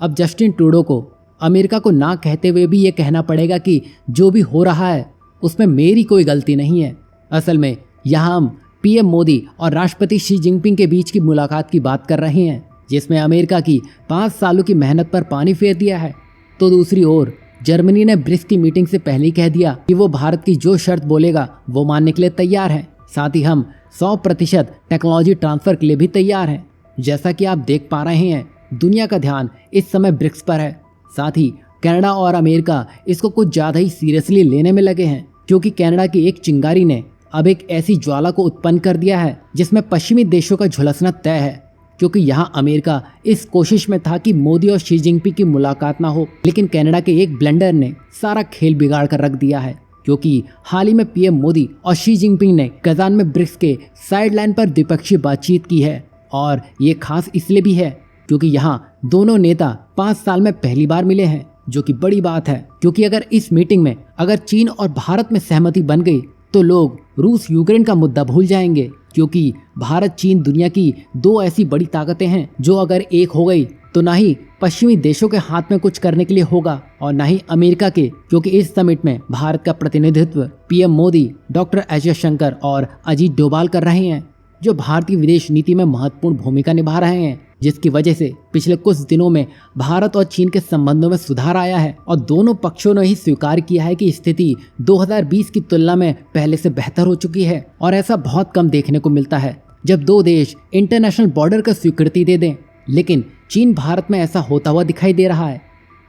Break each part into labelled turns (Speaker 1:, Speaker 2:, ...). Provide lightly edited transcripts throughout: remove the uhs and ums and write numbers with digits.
Speaker 1: अब Justin Trudeau को America को ना कहते हुए भी ये कहना पड़ेगा कि जो भी हो रहा है उसमें मेरी कोई गलती नहीं है। असल में यहाँ हम पीएम मोदी और राष्ट्रपति शी जिनपिंग के बीच की मुलाकात की बात कर रहे हैं, जिसमें अमेरिका की 5 सालों की मेहनत पर पानी फेर दिया है। तो दूसरी ओर जर्मनी ने ब्रिक्स की मीटिंग से पहले ही कह दिया कि वो भारत की जो शर्त बोलेगा वो मानने के लिए तैयार है। साथ ही हम 100% टेक्नोलॉजी ट्रांसफर के लिए भी तैयार हैं। जैसा कि आप देख पा रहे हैं, दुनिया का ध्यान इस समय ब्रिक्स पर है। साथ ही कनाडा और अमेरिका इसको कुछ ज़्यादा ही सीरियसली लेने में लगे हैं, क्योंकि कनाडा की एक चिंगारी ने अब एक ऐसी ज्वाला को उत्पन्न कर दिया है जिसमें पश्चिमी देशों का झुलसना तय है। क्योंकि यहाँ अमेरिका इस कोशिश में था कि मोदी और शी जिनपिंग की मुलाकात ना हो, लेकिन कनाडा के एक ब्लंडर ने सारा खेल बिगाड़ कर रख दिया है। क्योंकि हाल ही में पीएम मोदी और शी जिनपिंग ने कजान में ब्रिक्स के साइडलाइन पर द्विपक्षीय बातचीत की है। और ये खास इसलिए भी है क्योंकि यहाँ दोनों नेता 5 साल में पहली बार मिले हैं, जो कि बड़ी बात है। क्योंकि अगर इस मीटिंग में अगर चीन और भारत में सहमति बन गई तो लोग रूस यूक्रेन का मुद्दा भूल जाएंगे। क्योंकि भारत चीन दुनिया की 2 ऐसी बड़ी ताकतें हैं जो अगर एक हो गई तो ना ही पश्चिमी देशों के हाथ में कुछ करने के लिए होगा और ना ही अमेरिका के। क्योंकि इस समिट में भारत का प्रतिनिधित्व PM Modi, doctor S Jaishankar और अजीत डोभाल कर रहे हैं, जो भारतीय विदेश नीति में महत्वपूर्ण भूमिका निभा रहे हैं, जिसकी वजह से पिछले कुछ दिनों में भारत और चीन के संबंधों में सुधार आया है। और दोनों पक्षों ने ही स्वीकार किया है कि स्थिति 2020 की तुलना में पहले से बेहतर हो चुकी है। और ऐसा बहुत कम देखने को मिलता है जब 2 देश इंटरनेशनल बॉर्डर को स्वीकृति दे दें, लेकिन चीन भारत में ऐसा होता हुआ दिखाई दे रहा है।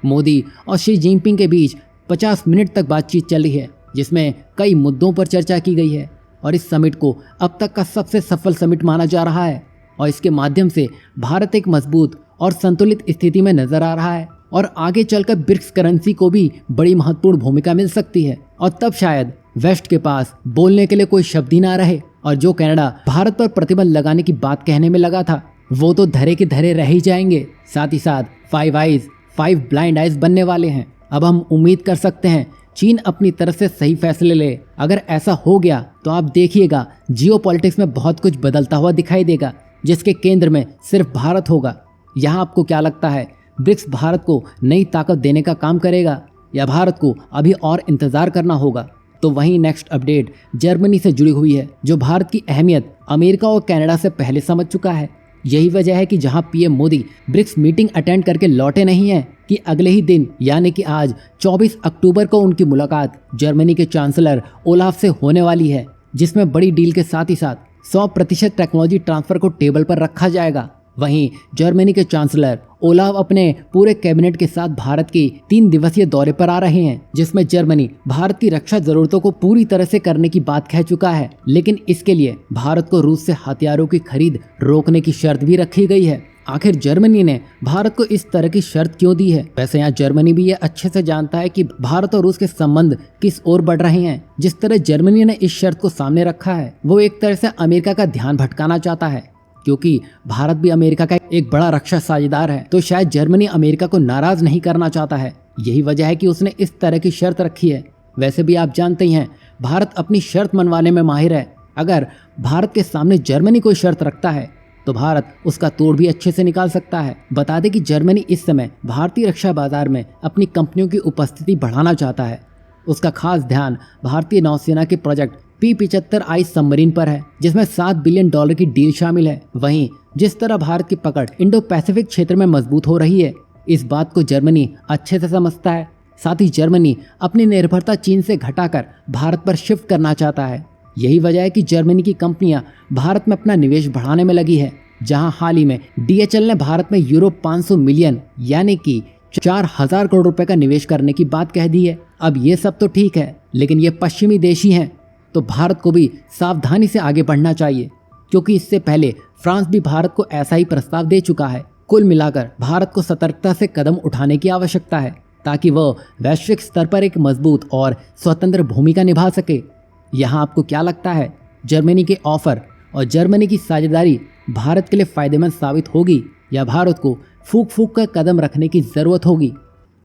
Speaker 1: मोदी और शी जिनपिंग के बीच 50 मिनट तक बातचीत चली है, जिसमें कई मुद्दों पर चर्चा की गई है। और इस समिट को अब तक का सबसे सफल समिट माना जा रहा है। और इसके माध्यम से भारत एक मजबूत और संतुलित स्थिति में नजर आ रहा है। और आगे चलकर ब्रिक्स करेंसी को भी बड़ी महत्वपूर्ण भूमिका मिल सकती है। और तब शायद वेस्ट के पास बोलने के लिए कोई शब्द ही ना रहे। और जो कनाडा भारत पर प्रतिबंध लगाने की बात कहने में लगा था, वो तो धरे के धरे रह ही जाएंगे। साथ ही साथ 5 आइज 5 ब्लाइंड आइज बनने वाले हैं। अब हम उम्मीद कर सकते हैं चीन अपनी तरफ से सही फैसले ले। अगर ऐसा हो गया तो आप देखिएगा जियोपॉलिटिक्स में बहुत कुछ बदलता हुआ दिखाई देगा, जिसके केंद्र में सिर्फ भारत होगा। यहाँ आपको क्या लगता है, ब्रिक्स भारत को नई ताकत देने का काम करेगा या भारत को अभी और इंतजार करना होगा? तो वहीं नेक्स्ट अपडेट जर्मनी से जुड़ी हुई है, जो भारत की अहमियत अमेरिका और कनाडा से पहले समझ चुका है। यही वजह है कि जहां PM Modi BRICS meeting attend करके लौटे नहीं हैं कि अगले ही दिन यानी कि आज 24 अक्टूबर को उनकी मुलाकात जर्मनी के चांसलर ओलाफ से होने वाली है, जिसमें बड़ी डील के साथ ही साथ 100% टेक्नोलॉजी ट्रांसफर को टेबल पर रखा जाएगा। वहीं जर्मनी के चांसलर ओलाफ अपने पूरे कैबिनेट के साथ भारत के 3 दिवसीय दौरे पर आ रहे हैं, जिसमें जर्मनी भारत की रक्षा जरूरतों को पूरी तरह से करने की बात कह चुका है। लेकिन इसके लिए भारत को रूस से हथियारों की खरीद रोकने की शर्त भी रखी गई है। आखिर जर्मनी ने भारत को इस तरह की शर्त क्यों दी है? वैसे यहाँ जर्मनी भी ये अच्छे से जानता है कि भारत और रूस के संबंध किस ओर बढ़ रहे हैं। जिस तरह जर्मनी ने इस शर्त को सामने रखा है, वो एक तरह से अमेरिका का ध्यान भटकाना चाहता है, क्योंकि भारत भी अमेरिका का एक बड़ा रक्षा साझेदार है। तो शायद जर्मनी अमेरिका को नाराज नहीं करना चाहता है। यही वजह है कि उसने इस तरह की शर्त रखी है। वैसे भी आप जानते ही हैं, भारत अपनी शर्त मनवाने में माहिर है। अगर भारत के सामने जर्मनी कोई शर्त रखता है तो भारत उसका तोड़ भी अच्छे से निकाल सकता है। बता दें कि जर्मनी इस समय भारतीय रक्षा बाजार में अपनी कंपनियों की उपस्थिति बढ़ाना चाहता है। उसका खास ध्यान भारतीय नौसेना के प्रोजेक्ट P-75I सबमरीन पर है, जिसमें $7 बिलियन की डील शामिल है। वहीं जिस तरह भारत की पकड़ इंडो पैसिफिक क्षेत्र में मजबूत हो रही है, इस बात को जर्मनी अच्छे से समझता है। साथ ही जर्मनी अपनी निर्भरता चीन से घटाकर भारत पर शिफ्ट करना चाहता है। यही वजह है कि जर्मनी की कंपनियां भारत में अपना निवेश बढ़ाने में लगी है। जहां हाल ही में DHL ने भारत में यूरो 500 मिलियन यानी कि 4000 करोड़ रुपए का निवेश करने की बात कह दी है। अब ये सब तो ठीक है, लेकिन ये पश्चिमी देश ही हैं, तो भारत को भी सावधानी से आगे बढ़ना चाहिए, क्योंकि इससे पहले फ्रांस भी भारत को ऐसा ही प्रस्ताव दे चुका है। कुल मिलाकर भारत को सतर्कता से कदम उठाने की आवश्यकता है, ताकि वह वैश्विक स्तर पर एक मजबूत और स्वतंत्र भूमिका निभा सके। यहाँ आपको क्या लगता है, जर्मनी के ऑफर और जर्मनी की साझेदारी भारत के लिए फायदेमंद साबित होगी या भारत को फूक फूक कर कदम रखने की जरूरत होगी?